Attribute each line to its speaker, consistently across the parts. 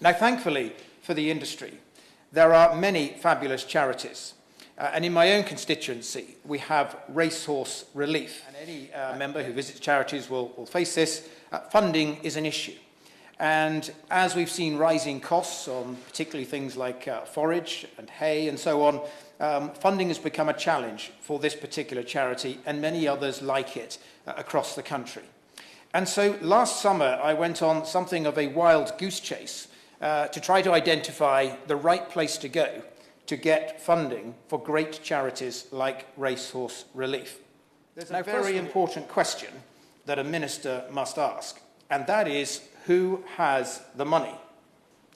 Speaker 1: Now, thankfully for the industry, there are many fabulous charities. And in my own constituency, we have Racehorse Relief. And any member who visits charities will face this. Funding is an issue. And as we've seen rising costs on particularly things like forage and hay and so on, funding has become a challenge for this particular charity and many others like it across the country. And so last summer, I went on something of a wild goose chase to try to identify the right place to go to get funding for great charities like Racehorse Relief. There's a very important question that a minister must ask, and that is, who has the money?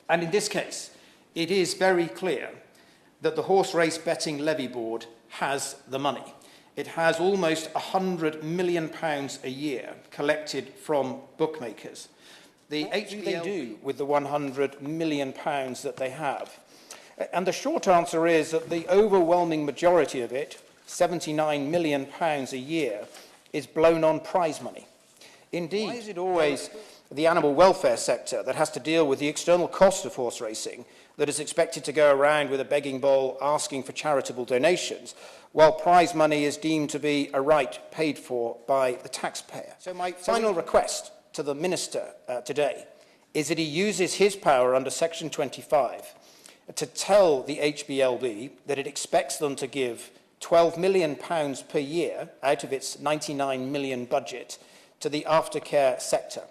Speaker 1: And in this case, it is very clear that the Horse Race Betting Levy Board has the money. It has almost £100 million a year collected from bookmakers. What do they do with the £100 million that they have? And the short answer is that the overwhelming majority of it, £79 million a year, is blown on prize money. Indeed, why is it always the animal welfare sector that has to deal with the external cost of horse racing that is expected to go around with a begging bowl asking for charitable donations, while prize money is deemed to be a right paid for by the taxpayer? So my final request to the Minister today is that he uses his power under Section 25 to tell the HBLB that it expects them to give £12 million per year out of its £99 million budget to the aftercare sector.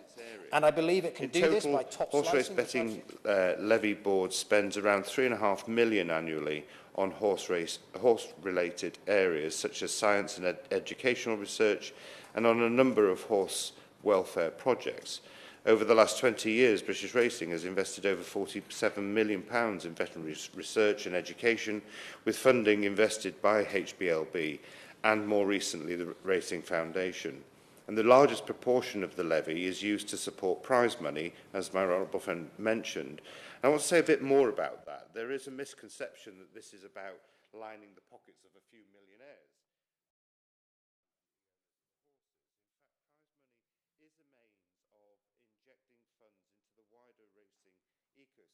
Speaker 1: And I believe it can do this by top
Speaker 2: Horse Race Betting Levy Board spends around £3.5 million annually on horse-related areas such as science and educational research and on a number of horse welfare projects. Over the last 20 years, British Racing has invested over £47 million in veterinary research and education, with funding invested by HBLB and, more recently, the Racing Foundation. And the largest proportion of the levy is used to support prize money, as my honourable friend mentioned. And I want to say a bit more about that. There is a misconception that this is about lining the pockets of a few millionaires. In fact, prize money is a means of injecting funds into the wider racing ecosystem.